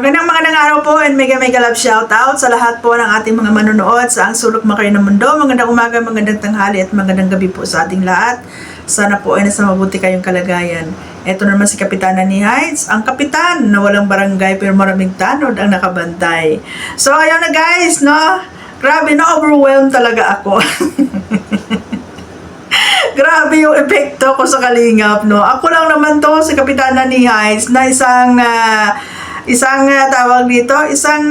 Magandang araw po and mega love shoutout sa lahat po ng ating mga manonood sa ang sulok man kayo ng mundo. Magandang umaga, magandang tanghali at magandang gabi po sa ating lahat. Sana po ay nasa mabuti kayong kalagayan. Ito naman si Kapitana ni Heights, ang kapitan na walang barangay pero maraming tanod ang nakabantay. So ayun na guys, no? Grabe, na-overwhelmed talaga ako. Grabe yung epekto ko sa Kalingap, no? Ako lang naman to, si Kapitana ni Heights, na isang tawag dito, isang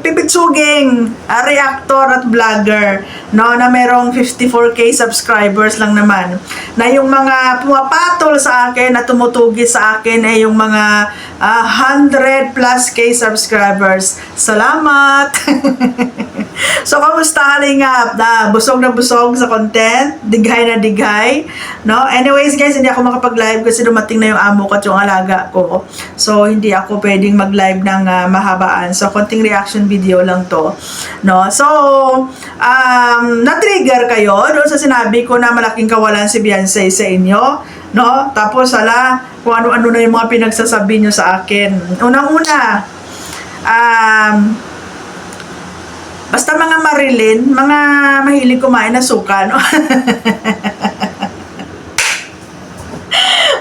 pipitsuging reactor at vlogger, no, na merong 54k subscribers lang naman, na yung mga pumapatol sa akin na tumutugi sa akin ay yung mga 100 plus k subscribers. Salamat. So kamusta Kalingap? Busog na busog sa content, dighay na dighay, no? Anyways guys, hindi ako makapag-live kasi dumating na yung amo ko at yung alaga ko, so hindi ako pwedeng mag-live ng mahabaan. So, konting reaction video lang to, no? So, na-trigger kayo doon sa sinabi ko na malaking kawalan si Beyonce sa inyo, no? Tapos, kung ano-ano na yung mga pinagsasabi nyo sa akin. Unang-una, basta mga Marilyn, mga mahilig kumain na suka, no?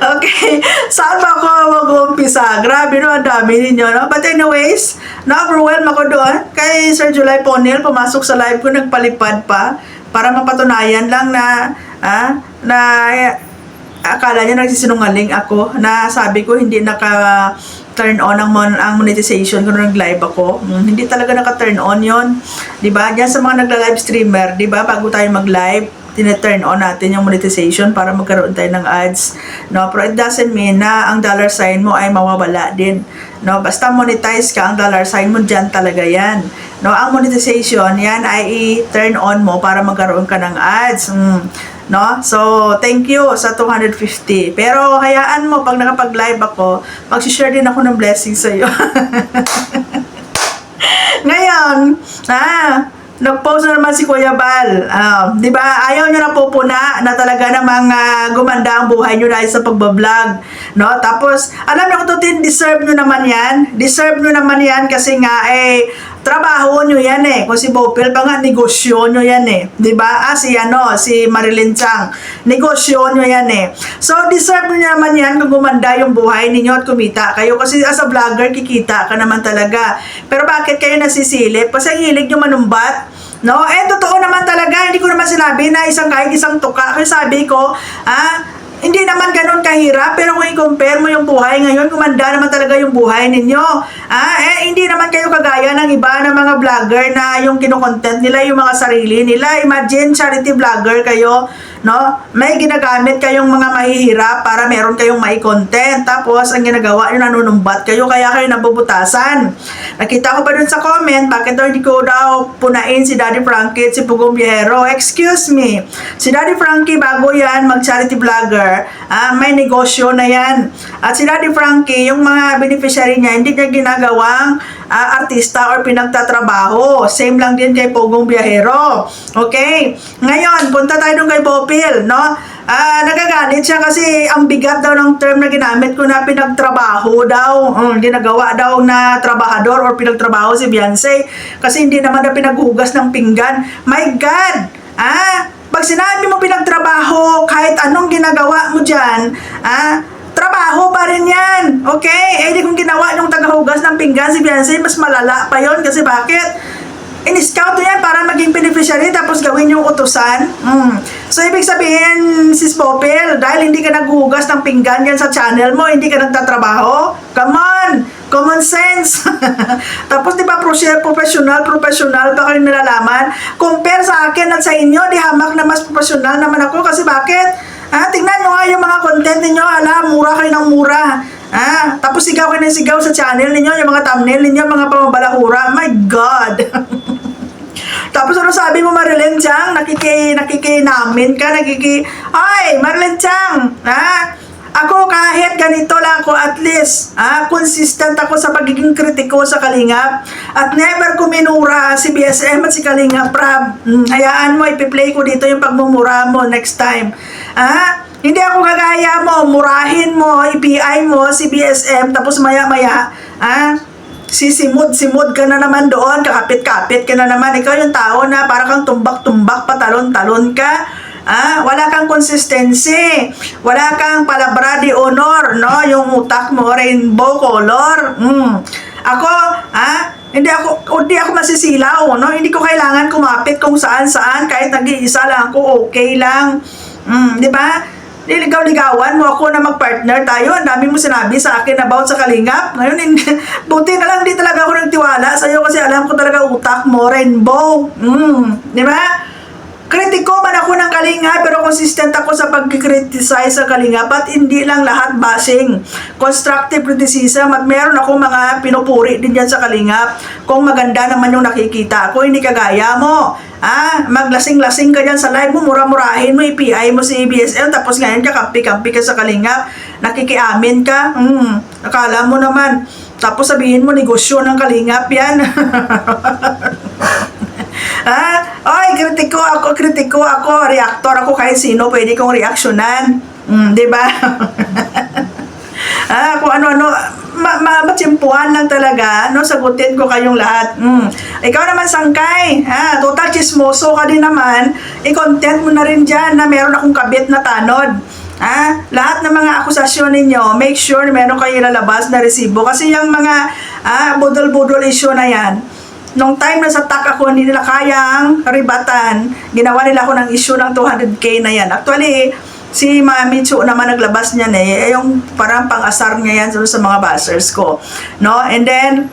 Okay, saan ba ako mag-uumpisa? Grabe, no, ang dami ninyo, no? But anyways, na-overwhelm ako doon kay Sir July Ponil. Pumasok sa live ko, nagpalipad pa para mapatunayan lang na akala niya nagsisinungaling ako, na sabi ko hindi naka-turn on ang monetization kung nag-live ako. Hindi talaga naka-turn on yon, diba? Diyan sa mga nagla-live streamer, diba? Bago tayo mag-live, tina-turn on natin yung monetization para magkaroon tayo ng ads, no? Pero it doesn't mean na ang dollar sign mo ay mawawala din, no? Basta monetize ka, ang dollar sign mo dyan talaga yan, no? Ang monetization, yan ay i-turn on mo para magkaroon ka ng ads, no? So, thank you sa 250. Pero hayaan mo, pag nakapag-live ako, mag-share din ako ng blessings sa'yo. Ngayon, nag-post na naman si Kuya Bal. Di ba? Ayaw nyo na pupuna na talaga namang gumanda ang buhay nyo dahil sa pagbablog, no? Tapos, alam nyo kung tutin, deserve nyo naman yan. Deserve nyo naman yan kasi nga, trabaho nyo yan eh. Kung si Bopil pa nga, negosyo nyo yan eh. Di ba? Si Marilyn Chang, negosyo nyo yan eh. So, deserve nyo naman yan kung gumanda yung buhay ninyo at kumita kayo. Kasi as a vlogger, kikita ka naman talaga. Pero bakit kayo nasisilip? Kasi ang hilig nyo manumbat, no? Totoo naman talaga. Hindi ko naman sinabi na kahit isang tuka. Kasi sabi ko, hindi naman ganun kahirap, pero kung i-compare mo yung buhay ngayon, gumanda naman talaga yung buhay ninyo. Hindi naman kayo kagaya ng iba ng mga vlogger na yung kinokontent nila, yung mga sarili nila. Imagine, charity vlogger kayo, no? May ginagamit kayong mga mahihirap para meron kayong mai-content. Tapos, ang ginagawa nyo, nanunumbat kayo, kaya kayo nabubutasan. Nakita ko pa dun sa comment, bakit daw hindi ko daw punain si Daddy Frankie at si Pugong Biyahero? Excuse me. Si Daddy Frankie, bago yan mag-charity vlogger, may negosyo na yan. At si Daddy Frankie, yung mga beneficiary niya, hindi niya ginagawang artista or pinagtatrabaho. Same lang din kay Pugong Biyahero. Okay? Ngayon, punta tayo dun kay Bopil, no? Nagagalit siya kasi ang bigat daw ng term na ginamit ko na pinagtrabaho daw. Ginagawa daw na trabahador or pinagtrabaho si Beyonce kasi hindi naman na pinaghugas ng pinggan. My God! Pag sinabi mo pinagtrabaho, kahit anong ginagawa mo dyan, trabaho pa rin yan. Okay? Di kung ginawa yung tagahugas ng pinggan si Beyonce, mas malala pa yon. Kasi bakit? In-scout yan para maging beneficiary tapos gawin yung utusan. So, ibig sabihin, Sis Popel, dahil hindi ka naghuhugas ng pinggan yan sa channel mo, hindi ka nagtatrabaho? Come on! Common sense! Tapos, di ba, professional pa kayo nilalaman? Compare sa akin at sa inyo, di hamak na mas professional naman ako. Kasi bakit? Tingnan nyo nga yung mga content ninyo. Mura kayo ng mura. Tapos sigaw kayo ng sigaw sa channel ninyo, yung mga thumbnail ninyo, mga pamabalahura. My God! Tapos ano sabi mo, Marilyn Chang? Nakikinamin ka, Ay, Marilyn Chang! Ako kahit ganito lang ako, at least, consistent ako sa pagiging kritiko sa Kalingap. At never ko minura si BSM at si Kalingap Prab. Hayaan mo, ipi-play ko dito yung pagmumura mo next time. Hindi ako kagaya mo, murahin mo, i-PI mo si BSM, tapos maya-maya, sisimod-simod ka na naman doon, kakapit-kapit ka na naman. Ikaw yung tao na para kang tumbak-tumbak, patalon-talon ka. Wala kang consistency, wala kang palabra de honor, no? Yung utak mo rainbow color. Ako, hindi ako masisilaw, no? Hindi ko kailangan kumapit kung saan-saan, kahit nag-iisa lang ako, okay lang. Di ba? Niligaw-ligawan mo ako na mag-partner tayo. Ang dami mo sinabi sa akin about sa Kalingap. Ngayon, buti na lang di talaga ako nagtiwala sa'yo kasi alam ko talaga utak mo rainbow. Di ba? Kritiko man ako ng Kalingap, pero consistent ako sa pag-criticize sa Kalingap at hindi lang lahat bashing. Constructive criticism at meron ako mga pinupuri din dyan sa Kalingap kung maganda naman yung nakikita ko, hindi kagaya mo. Maglasing-lasing ka dyan sa live mo, mura-murahin mo, i-PI mo si ABSL, tapos ngayon kakampi-kampi ka sa Kalingap, nakikiamin ka, akala mo naman, tapos sabihin mo, negosyo ng Kalingap yan. Oy, kritiko ako, reactor ako kahit sino, pwede kong reaksyonan. Di ba? Kung ano-ano, matsimpuhan lang talaga, no, sagutin ko kayong lahat. Ikaw naman, Sangkay, total chismoso ka din naman, i-content mo na rin dyan na meron akong kabit na tanod. Lahat ng mga akusasyon ninyo, make sure na meron kayo ilalabas na resibo. Kasi yung mga budol-budol issue na yan, nung time na sa TAC ako, hindi nila kayang ribatan, ginawa nila ako ng issue ng 200k na yan. Actually, si Mami Chu naman naglabas niyan yung parang pang-asar niya yan sa mga bashers ko. No? And then,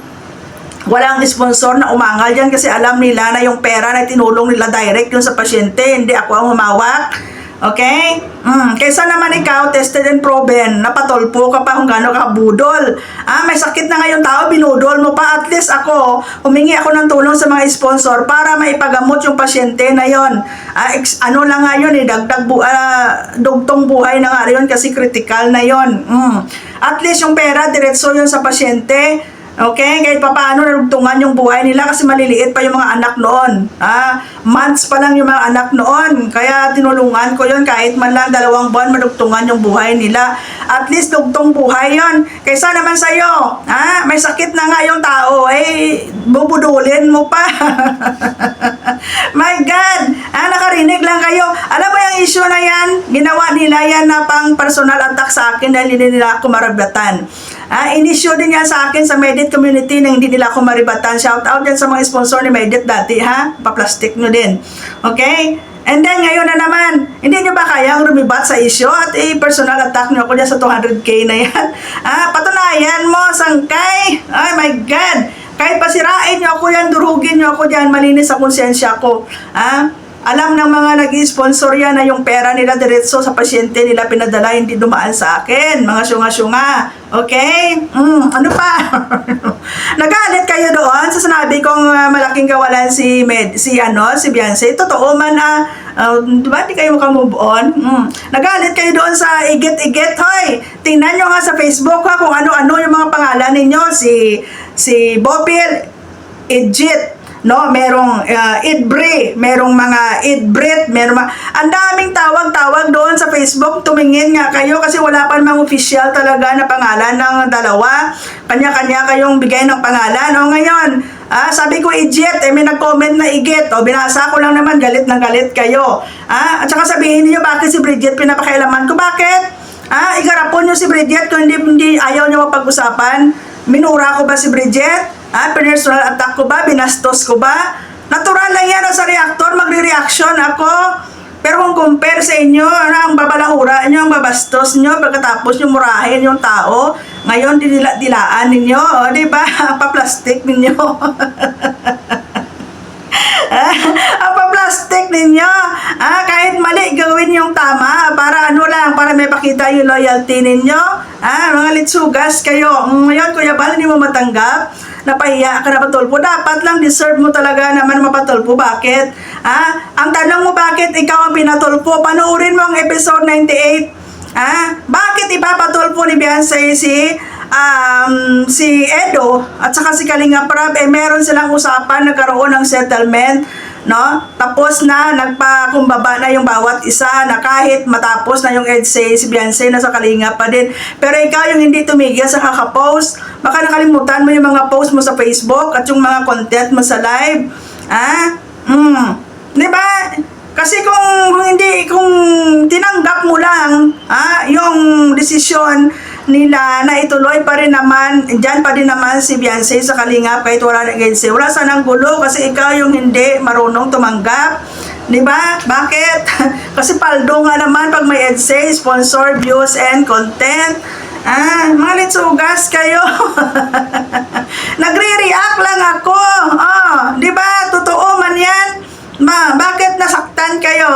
walang sponsor na umangal dyan kasi alam nila na yung pera na tinulong nila direct yun sa pasyente, hindi ako ang humawak. Okay? Kaysa naman ikaw, tested and proven, napatolpo ka pa kung gano'n ka budol. May sakit na ngayon tao, binudol mo pa. At least ako, humingi ako ng tulong sa mga sponsor para maipagamot yung pasyente na yon. Ano lang nga yun dugtong buhay na nga yun kasi critical na yon. At least yung pera, diretso yun sa pasyente. Okay? Kahit pa paano narugtungan yung buhay nila kasi maliliit pa yung mga anak noon. Months pa lang yung mga anak noon. Kaya tinulungan ko yun kahit man lang 2 buwan marugtungan yung buhay nila. At least dugtong buhay yun. Kaysa naman sa'yo, may sakit na nga yung tao, bubudulin mo pa. My God! Nakarinig lang kayo. Alam mo yung issue na yan? Ginawa nila yan na pang personal attack sa akin dahil hindi nila ako marabatan. Inisyo din yan sa akin sa Medit community na hindi nila ako maribatan. Shout out din sa mga sponsor ni Medit dati, pa-plastic nyo din. Okay? And then, ngayon na naman, hindi nyo ba kayang rumibat sa issue at personal attack nyo ako dyan sa 200k na yan? Patunayan mo, Sangkay! Oh my God! Kahit pasirain nyo ako yan, durugin nyo ako dyan, malinis sa konsensya ko. Alam ng mga nag-sponsor yan na yung pera nila diretso sa pasyente nila pinadala, hindi dumaan sa akin. Mga syunga-syunga. Okay? Ano pa? Nagalit kayo doon sa sinabi kong malaking kawalan si Beyonce. Totoo man diba di kayo makamove on? Nagalit kayo doon sa igit-igit. Hoy, tingnan nyo nga sa Facebook kung ano-ano yung mga pangalan ninyo. Si Bopil, Idjit, no, merong Idbre, merong mga Idbrit, ang daming tawag-tawag doon sa Facebook. Tumingin nga kayo kasi wala pa namang official talaga na pangalan ng dalawa. Kanya-kanya kayong bigay ng pangalan. O ngayon, sabi ko Idjit, may nag-comment na Igit. O binasa ko lang naman, galit na galit kayo. At saka sabihin niyo bakit si Bridget pinapakailaman ko. Bakit? Igarapon niyo si Bridget kung hindi ayaw niyo mapag-usapan. Minura ko ba si Bridget? Personal attack ko ba? Binastos ko ba? Natural lang yan sa reactor, magre-reaction ako. Pero kung compare sa inyo, ang babalahura nyo, ang babastos nyo, pagkatapos nyo murahin yung tao, ngayon dilaan ninyo, diba? Ang pa-plastic ninyo. Ang pa-plastic ninyo. Kahit mali, gawin yung tama para para may pakita yung loyalty ninyo. Mga litsugas kayo. Ngayon, Kuya Bal, hindi mo matanggap. Napahiya ka na patulpo. Dapat lang, deserve mo talaga naman mapatulpo. Bakit? Ang tanong mo, bakit ikaw ang pinatulpo? Panoorin mo ang episode 98. Bakit ipapatulpo ni Beyonce si Edo at saka si Kalinga Prab, meron silang usapan, nagkaroon ng settlement no? Tapos na, nagpakumbaba na yung bawat isa na kahit matapos na yung EDSA, si Beyonce nasa Kalingap pa din. Pero ikaw yung hindi tumigil sa kakapost, baka nakalimutan mo yung mga post mo sa Facebook at yung mga content mo sa live. Di ba? Kasi kung tinanggap mo lang yung desisyon nila na ituloy pa rin naman, dyan pa din naman si Beyonce sa Kalingap kahit wala na EDSA. Wala sanang gulo kasi ikaw yung hindi marunong tumanggap. Di ba? Bakit? Kasi paldo nga naman pag may EDSA, sponsor, views, and content. Mga litsugas kayo. Nagre-react lang ako. Di ba? Totoo man yan. Bakit nasaktan kayo?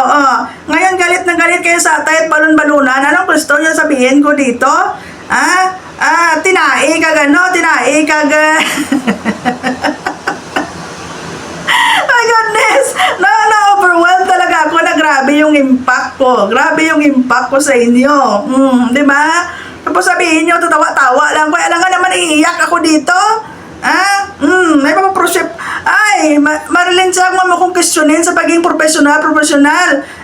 Ngayon galit na galit kayo sa atay at balon-balunan. Anong gusto nyo sabihin ko dito? Tinai ka gano? Tinai ka My goodness! Na-overwhelmed talaga ako na grabe yung impact ko. Grabe yung impact ko sa inyo. Di ba? Tapos sabihin nyo, tatawa-tawa lang. Kaya alam nga naman, iiyak ako dito. May mga prosep. Marilyn, saan mo kong questionin sa pagiging professional.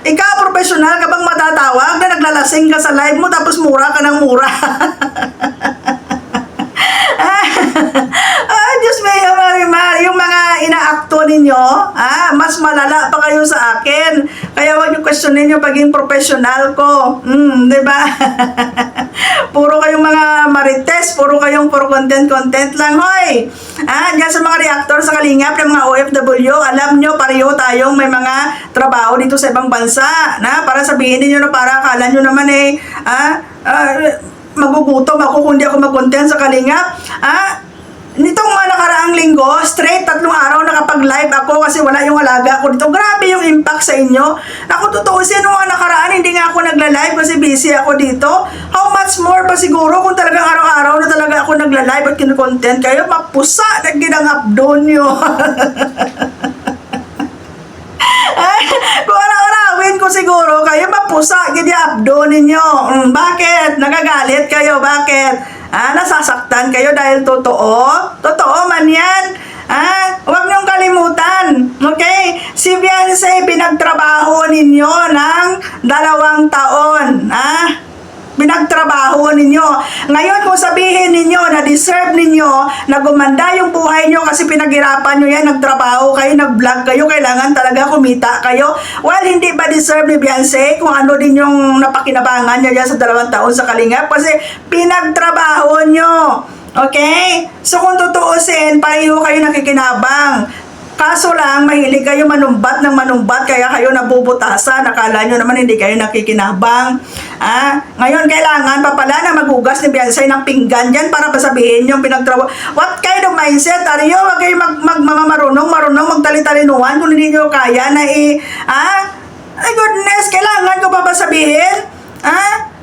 Ikaw, professional ka bang matatawag na naglalasing ka sa live mo tapos mura ka ng mura? Diyos me, yung mga inaakto ninyo, mas malala pa kayo sa akin. Kaya huwag yung questionin yung pagiging professional ko. Di ba? Puro kayong mga marites, puro kayong for content lang. Hoy! Diyan sa mga reactor sa Kalingap ng mga OFW, alam nyo, pareho tayong may mga trabaho dito sa ibang bansa. Para sabihin niyo na para akala nyo naman magugutom ako kung di ako mag-content sa Kalingap. Nitong mga nakaraang linggo, straight 3 araw nakapag-live ako kasi wala yung alaga ko dito. Grabe yung impact sa inyo. Ako tutuusin nung mga nakaraan, hindi nga ako nagla-live kasi busy ako dito. How much more pa siguro kung talagang araw-araw na talaga ako nagla-live at kinukontent kayo, mapusa na ginangap doon nyo. Kung araw-arawin ko siguro kayo, mapusa gidi-updo ninyo. Bakit? Nagagalit kayo. Bakit? Nasasaktan kayo dahil totoo? Totoo man yan. Huwag niyong kalimutan. Okay? Si Beyonce, pinagtrabaho ninyo ng 2 taon. Pinagtrabaho ninyo. Ngayon, kung sabihin ninyo na deserve ninyo na gumanda yung buhay nyo kasi pinaghirapan nyo yan, nagtrabaho kayo, nag-vlog kayo, kailangan talaga kumita kayo. Well, hindi ba deserve ni Beyonce kung ano din yung napakinabangan niya dyan sa 2 taon sa Kalingap? Kasi pinagtrabaho nyo. Okay? So, kung tutuusin, pareho kayo nakikinabang. Kaso lang, mahilig kayo manumbat ng manumbat, kaya kayo nabubutasan. Akala nyo naman hindi kayo nakikinabang. Ngayon, kailangan pa pala na maghugas ni Beyonce ng pinggan dyan para pasabihin yung pinagtrabaho. What kind of mindset? Ariyo, wag kayo marunong magtali-talinuhan kung hindi nyo kaya na ay goodness, kailangan ko pa ba sabihin?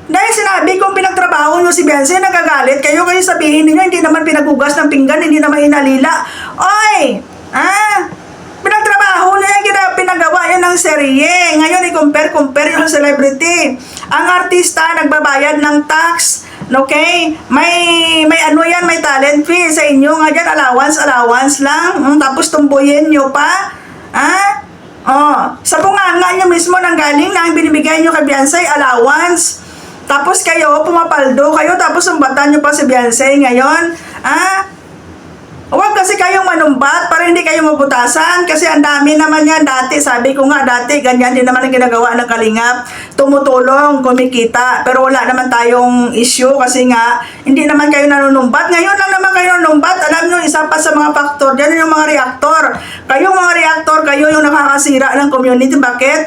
Dahil sinabi kong pinagtrabaho nyo si Beyonce, nagagalit kayo sabihin ninyo, hindi naman pinaghugas ng pinggan, hindi naman inalila. Oy! Pinagtrabaho niya yung pinagawa yan ng serye. Ngayon, i-compare yung celebrity. Ang artista, nagbabayad ng tax. Okay? May ano yan, may talent fee sa inyo. Nga dyan, allowance lang. Tapos tumbuyin nyo pa. Sa bunganga nyo mismo nang galing na ang binibigay nyo kay Beyonce, allowance. Tapos kayo, pumapaldo kayo, tapos sumbatan nyo pa si Beyonce ngayon. Huwag kasi kayong manumbat para hindi kayo mabutasan kasi ang dami naman yan dati. Sabi ko nga dati, ganyan din naman ang ginagawa ng Kalingap. Tumutulong, kumikita. Pero wala naman tayong issue kasi nga hindi naman kayo nanunumbat. Ngayon lang naman kayo nanunumbat. Alam nyo, isa pa sa mga faktor dyan yung mga reactor. Kayong mga reactor, kayo yung nakakasira ng community. Bakit?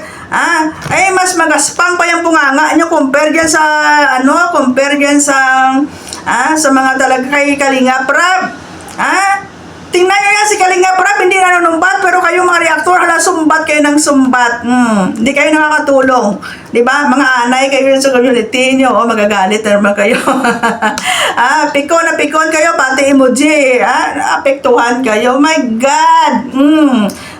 Mas magaspang pa yung bunganga nyo compare dyan sa sa mga talaga kay Kalingap Rab. Tingnan nyo yan si Kalingap Rab, hindi nanunumbat, pero kayo mga reaktor, sumbat kayo ng sumbat. Hindi kayo nakakatulong. Diba? Mga anay kayo sa community nyo, magagalit naman kayo. Pikon na pikon kayo, pati emoji. Apektuhan kayo. My God!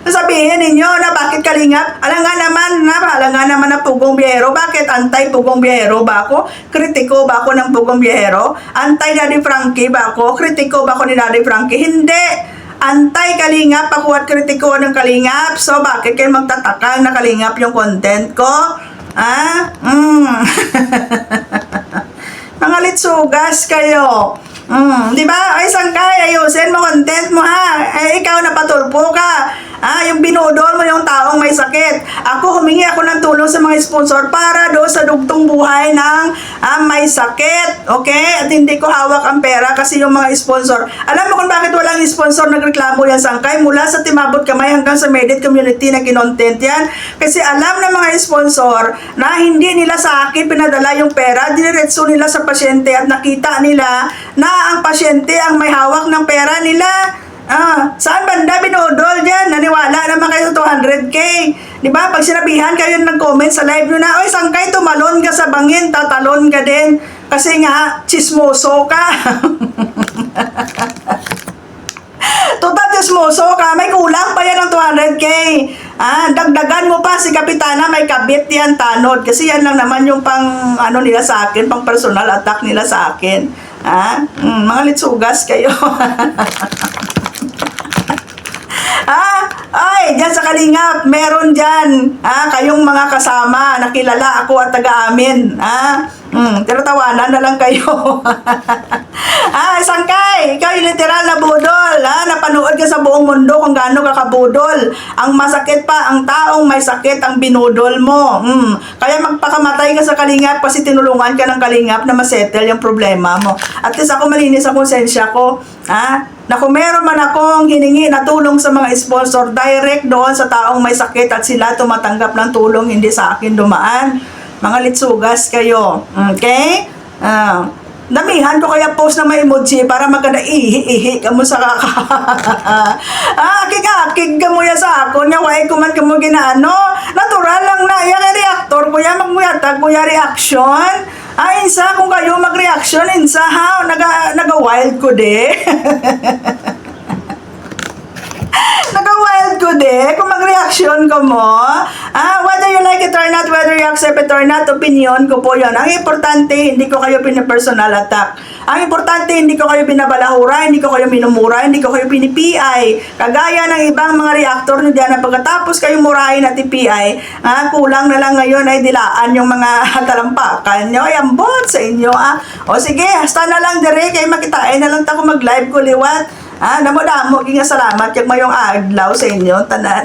Sabihin ninyo na bakit Kalingap? Alam nga naman na Pugong Biyahero. Bakit anti-Pugong Biyahero ba ako? Kritiko ba ako ng Pugong Biyahero? Anti-Daddy Frankie ba ako? Kritiko ba ako ni Daddy Frankie? Hindi! anti-kalingap ako at kritiko ng kalingap. So, bakit kayo magtatakang na kalingap yung content ko? Mga litsugas kayo. Di ba? Ay, Sangkay, ayusin mo content mo ha. Ay, ikaw napatulpo ka. Yung binudol mo yung taong may sakit. Humingi ako ng tulong sa mga sponsor para doon sa dugtong buhay ng may sakit. Okay? At hindi ko hawak ang pera kasi yung mga sponsor. Alam mo kung bakit walang sponsor nagreklamo yan, Sangkay? Mula sa Timabot Kamay hanggang sa Medit community na kinontent yan. Kasi alam ng mga sponsor na hindi nila sa akin pinadala yung pera. Diniretso nila sa pasyente at nakita nila na ang pasyente ang may hawak ng pera nila. Saan banda binudol dyan? Naniwala naman kayo sa 200k. Diba? Pag sinabihan kayo nag-comment sa live nyo na, oy, Sangkay, tumalon ka sa bangin, tatalon ka din. Kasi nga, chismoso ka. Total chismoso ka, may kulang pa yan ng 200k. Dagdagan mo pa si Kapitana, may kabit yan, tanod. Kasi yan lang naman yung pang, nila sa akin, pang personal attack nila sa akin. Mga litsugas kayo. Ay, dyan sa Kalingap, meron dyan, kayong mga kasama, nakilala ako at taga-amin, tinatawanan na lang kayo. Sangkay, ikaw yung literal na budol, napanood ka sa buong mundo kung gaano ka kabudol. Ang masakit pa, ang taong may sakit, ang binudol mo. Kaya magpakamatay ka sa Kalingap kasi tinulungan ka ng Kalingap na masettle yung problema mo. At least ako malinis ang konsensya ko, na kung meron man akong hiningi na tulong sa mga sponsor, direct doon sa taong may sakit at sila tumatanggap ng tulong, hindi sa akin dumaan. Mga litsugas kayo. Okay? Damihan ko kaya post na may emoji para maganda ihi-ihi ka mo sa kaka. Akig ka mo ya sa ako, nga why kuman ka mo ginaano. Natural lang na, yan reactor ko ya, magmuyatag ko ya reaction. Insa, kung kayo mag-reaction, insa ha, naga-wild ko de. Naga-wild ko de, kung mag-reaction ko mo. Whether you like it or not, whether you accept it or not, opinion ko po yun. Ang importante, hindi ko kayo pinapersonal attack. Ang importante, hindi ko kayo binabalahura, hindi ko kayo minumura, hindi ko kayo pinipi. Kagaya ng ibang mga reactor nyo dyan na pagkatapos kayong murahin at ipi, kulang na lang ngayon ay dilaan yung mga talampakan nyo. Ay, ambot sa inyo. O sige, hasta na lang dire, kayo makitain na lang tako mag-live ko liwat. Damo-damo, ginga salamat, yung mayong adlaw sa inyo, tanan.